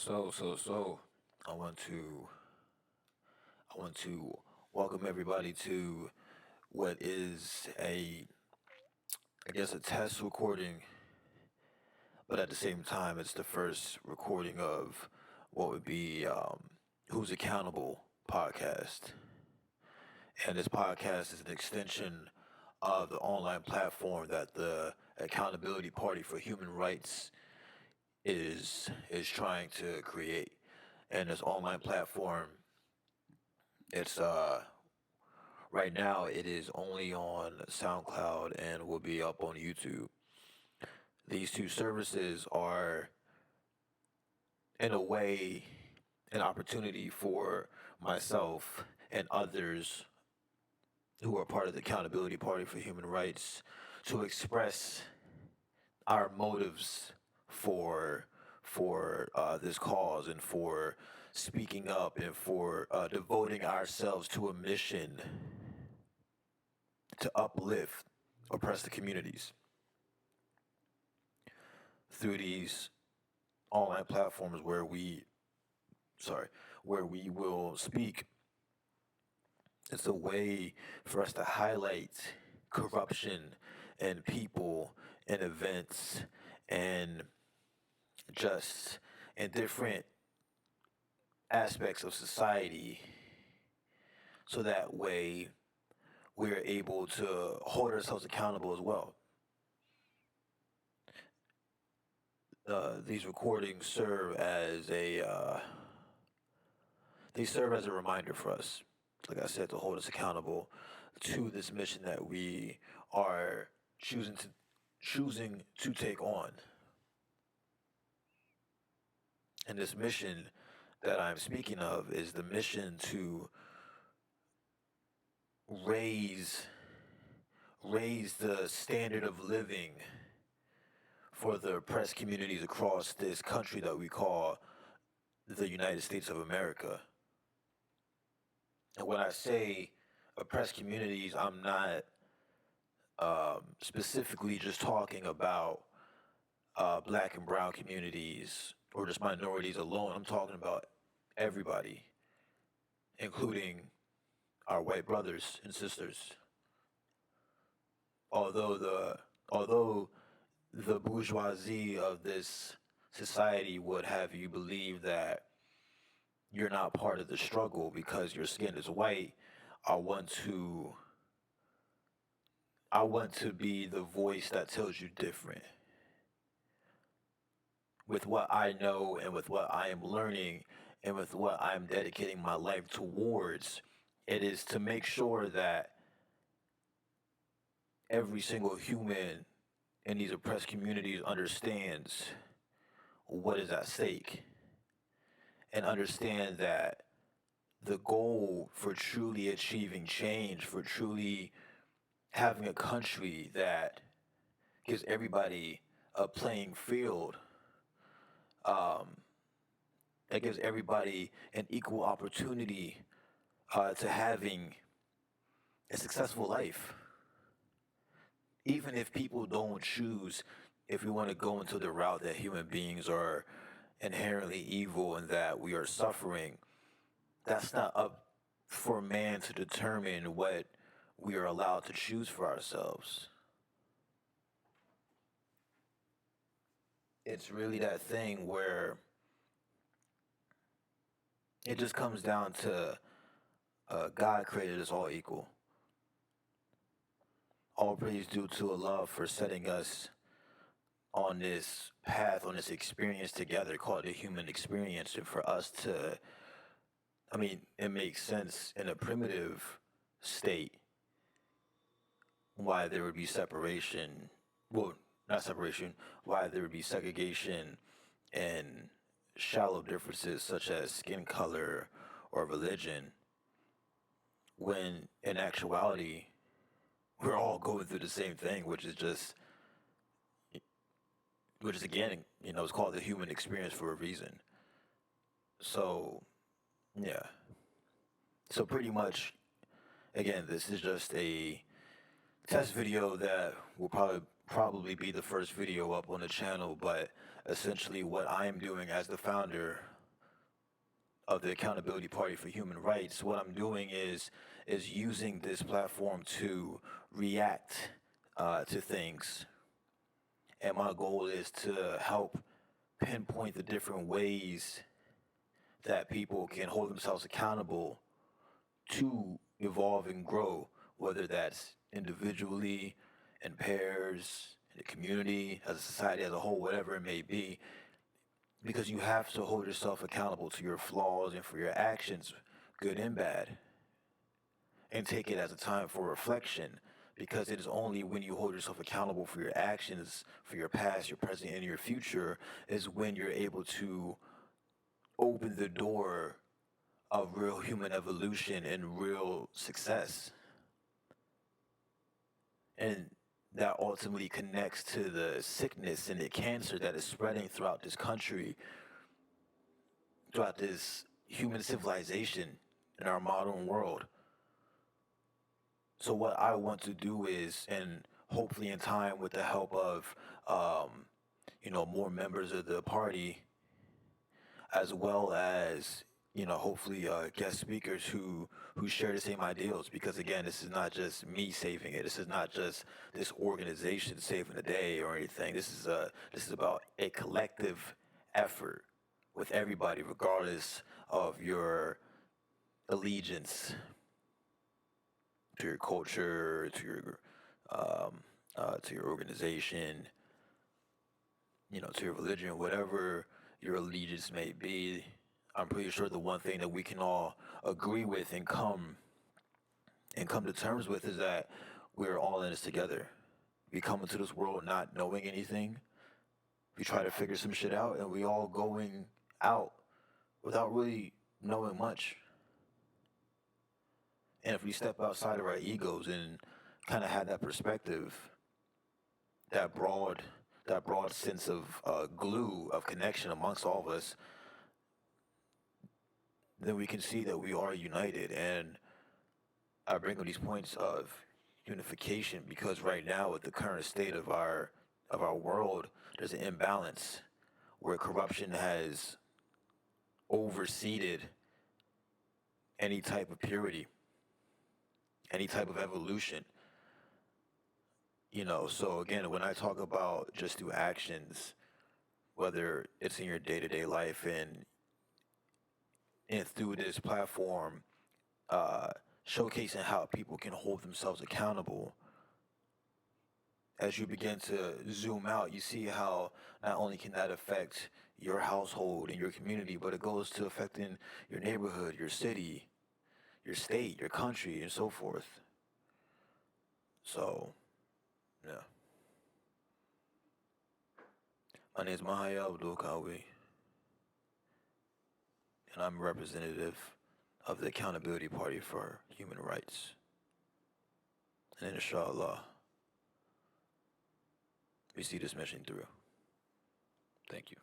So, I want to I want to welcome everybody to what is I guess a test recording, but at the same time it's the first recording of what would be Who's Accountable podcast. And this podcast is an extension of the online platform that the Accountability Party for Human Rights is trying to create. And this online platform, it's right now it is only on SoundCloud and will be up on YouTube. These two services are, in a way, an opportunity for myself and others who are part of the Accountability Party for Human Rights to express our motives for this cause and for speaking up and for devoting ourselves to a mission to uplift oppressed communities through these online platforms where we will speak. It's a way for us to highlight corruption and people and events and just in different aspects of society, so that way we're able to hold ourselves accountable as well. These recordings serve as a reminder for us, like I said, to hold us accountable to this mission that we are choosing to take on. And this mission that I'm speaking of is the mission to raise raise the standard of living for the oppressed communities across this country that we call the United States of America. And when I say oppressed communities, I'm not specifically just talking about black and brown communities or just minorities alone. I'm talking about everybody, including our white brothers and sisters. Although the bourgeoisie of this society would have you believe that you're not part of the struggle because your skin is white, I want to I want to be the voice that tells you different. With what I know and with what I am learning and with what I'm dedicating my life towards, it is to make sure that every single human in these oppressed communities understands what is at stake and understand that the goal for truly achieving change, for truly having a country that gives everybody a playing field, that gives everybody an equal opportunity to having a successful life. Even if people don't choose, if we want to go into the route that human beings are inherently evil and that we are suffering, that's not up for man to determine what we are allowed to choose for ourselves. It's really that thing where it just comes down to God created us all equal. All praise due to Allah for setting us on this path, on this experience together called the human experience. And for us to, I mean, it makes sense in a primitive state why there would be separation. Well, not separation, why there would be segregation and shallow differences such as skin color or religion, when in actuality, we're all going through the same thing, which is again, it's called the human experience for a reason. So, yeah. So pretty much, again, this is just a test video that will probably be the first video up on the channel, but essentially what I am doing as the founder of the Accountability Party for Human Rights, what I'm doing is using this platform to react to things, and my goal is to help pinpoint the different ways that people can hold themselves accountable to evolve and grow, whether that's individually, in pairs, in the community, as a society as a whole, whatever it may be, because you have to hold yourself accountable to your flaws and for your actions, good and bad, and take it as a time for reflection. Because it is only when you hold yourself accountable for your actions, for your past, your present, and your future, is when you're able to open the door of real human evolution and real success. And that ultimately connects to the sickness and the cancer that is spreading throughout this country, throughout this human civilization in our modern world. So what I want to do is, and hopefully in time with the help of, more members of the party, as well as hopefully guest speakers who share the same ideals, because again, this is not just me saving it, this is not just this organization saving the day or anything. This is about a collective effort with everybody, regardless of your allegiance to your culture, to your organization, to your religion, whatever your allegiance may be. I'm pretty sure the one thing that we can all agree with and come to terms with is that we're all in this together. We come into this world not knowing anything. We try to figure some shit out, and we all going out without really knowing much. And if we step outside of our egos and kind of have that perspective, that broad, that broad sense of glue of connection amongst all of us, then we can see that we are united. And I bring up these points of unification because right now, with the current state of our world, there's an imbalance where corruption has overseeded any type of purity, any type of evolution. So again, when I talk about just through actions, whether it's in your day-to-day life and through this platform, uh, showcasing how people can hold themselves accountable. As you begin to zoom out, you see how not only can that affect your household and your community, but it goes to affecting your neighborhood, your city, your state, your country, and so forth. So, yeah. My name is Mahaya Abdul Kawi, and I'm a representative of the Accountability Party for Human Rights. And inshallah, we see this mission through. Thank you.